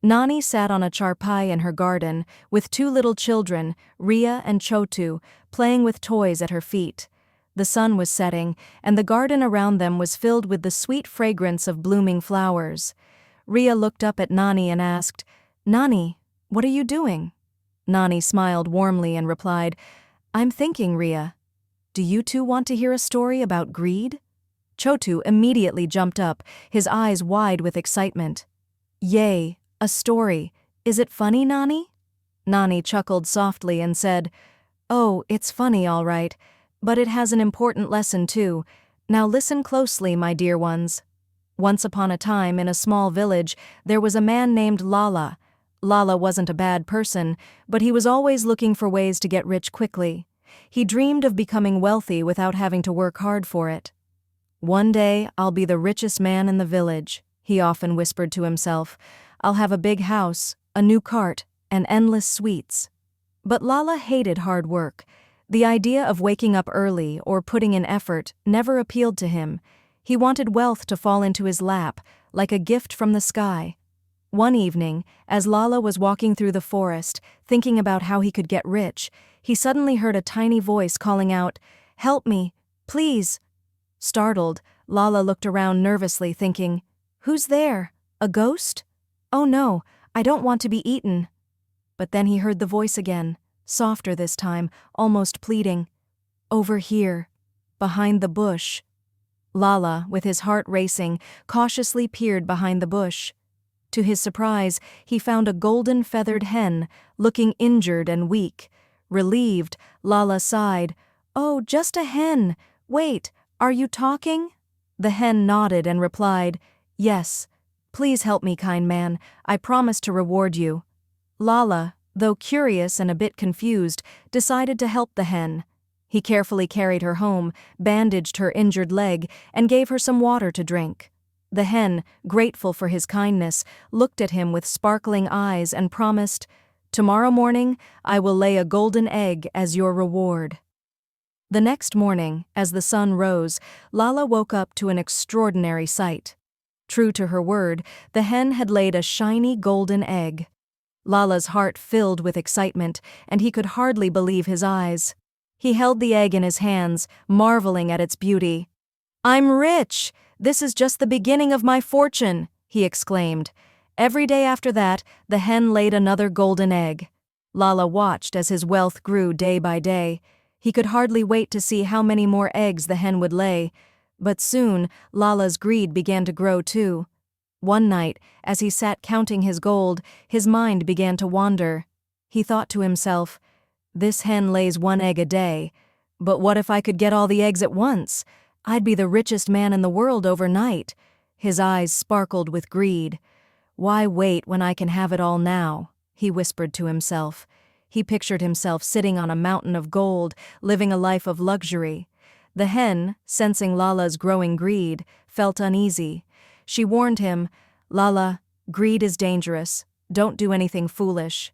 Nani sat on a charpai in her garden, with two little children, Ria and Chotu, playing with toys at her feet. The sun was setting, and the garden around them was filled with the sweet fragrance of blooming flowers. Ria looked up at Nani and asked, "Nani, what are you doing?" Nani smiled warmly and replied, "I'm thinking, Ria. Do you two want to hear a story about greed?" Chotu immediately jumped up, his eyes wide with excitement. "Yay, a story. Is it funny, Nani?" Nani chuckled softly and said, "Oh, it's funny, all right, but it has an important lesson too. Now listen closely, my dear ones. Once upon a time, in a small village, there was a man named Lala. Lala wasn't a bad person, but he was always looking for ways to get rich quickly. He dreamed of becoming wealthy without having to work hard for it. "One day, I'll be the richest man in the village," he often whispered to himself. "I'll have a big house, a new cart, and endless sweets." But Lala hated hard work. The idea of waking up early or putting in effort never appealed to him. He wanted wealth to fall into his lap, like a gift from the sky. One evening, as Lala was walking through the forest, thinking about how he could get rich, he suddenly heard a tiny voice calling out, "Help me, please." Startled, Lala looked around nervously, thinking, "Who's there? A ghost? Oh no, I don't want to be eaten." But then he heard the voice again, softer this time, almost pleading. "Over here, behind the bush." Lala, with his heart racing, cautiously peered behind the bush. To his surprise, he found a golden feathered hen, looking injured and weak. Relieved, Lala sighed, "Oh, just a hen. Wait, are you talking?" The hen nodded and replied, "Yes. Please help me, kind man. I promise to reward you." Lala, though curious and a bit confused, decided to help the hen. He carefully carried her home, bandaged her injured leg, and gave her some water to drink. The hen, grateful for his kindness, looked at him with sparkling eyes and promised, "Tomorrow morning, I will lay a golden egg as your reward." The next morning, as the sun rose, Lala woke up to an extraordinary sight. True to her word, the hen had laid a shiny golden egg. Lala's heart filled with excitement, and he could hardly believe his eyes. He held the egg in his hands, marveling at its beauty. "I'm rich! This is just the beginning of my fortune!" he exclaimed. Every day after that, the hen laid another golden egg. Lala watched as his wealth grew day by day. He could hardly wait to see how many more eggs the hen would lay. But soon, Lala's greed began to grow too. One night, as he sat counting his gold, his mind began to wander. He thought to himself, "This hen lays one egg a day. But what if I could get all the eggs at once? I'd be the richest man in the world overnight." His eyes sparkled with greed. "Why wait when I can have it all now?" he whispered to himself. He pictured himself sitting on a mountain of gold, living a life of luxury. The hen, sensing Lala's growing greed, felt uneasy. She warned him, "Lala, greed is dangerous. Don't do anything foolish."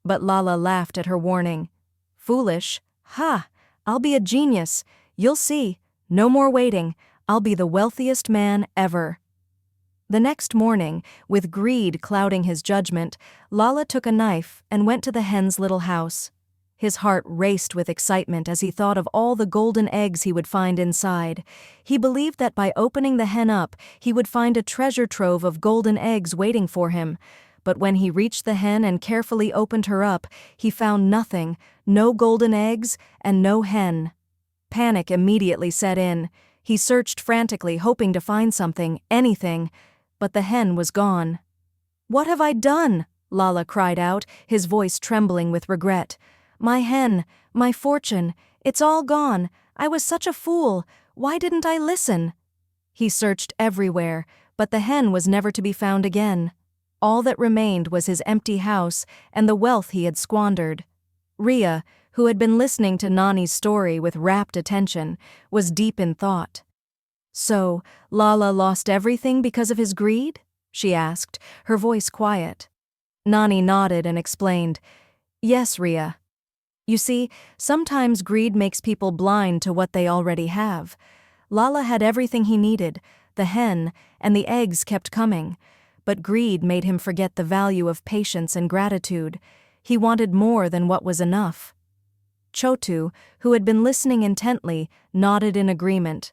But Lala laughed at her warning. "Foolish? Ha! I'll be a genius. You'll see. No more waiting. I'll be the wealthiest man ever." The next morning, with greed clouding his judgment, Lala took a knife and went to the hen's little house. His heart raced with excitement as he thought of all the golden eggs he would find inside. He believed that by opening the hen up, he would find a treasure trove of golden eggs waiting for him. But when he reached the hen and carefully opened her up, he found nothing, no golden eggs, and no hen. Panic immediately set in. He searched frantically, hoping to find something, anything, but the hen was gone. "What have I done?" Lala cried out, his voice trembling with regret. "My hen, my fortune, it's all gone. I was such a fool. Why didn't I listen?" He searched everywhere, but the hen was never to be found again. All that remained was his empty house and the wealth he had squandered. Ria, who had been listening to Nani's story with rapt attention, was deep in thought. "So, Lala lost everything because of his greed?" she asked, her voice quiet. Nani nodded and explained, "Yes, Ria. You see, sometimes greed makes people blind to what they already have. Lala had everything he needed, the hen, and the eggs kept coming. but greed made him forget the value of patience and gratitude. He wanted more than what was enough. Chotu, who had been listening intently, nodded in agreement.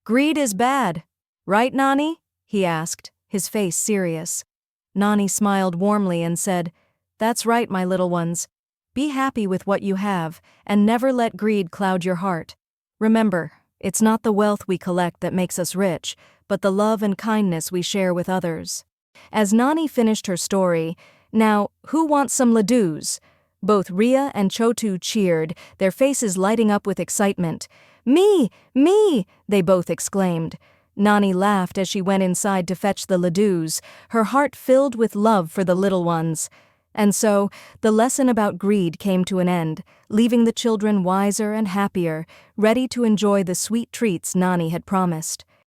"Greed is bad, right, Nani?" he asked, his face serious. Nani smiled warmly and said, "That's right, my little ones. Be happy with what you have, and never let greed cloud your heart. Remember, it's not the wealth we collect that makes us rich, but the love and kindness we share with others." As Nani finished her story, "Now, who wants some ladoos?" Both Ria and Chotu cheered, their faces lighting up with excitement. "Me! Me!" they both exclaimed. Nani laughed as she went inside to fetch the ladoos, her heart filled with love for the little ones. And so, the lesson about greed came to an end, leaving the children wiser and happier, ready to enjoy the sweet treats Nani had promised.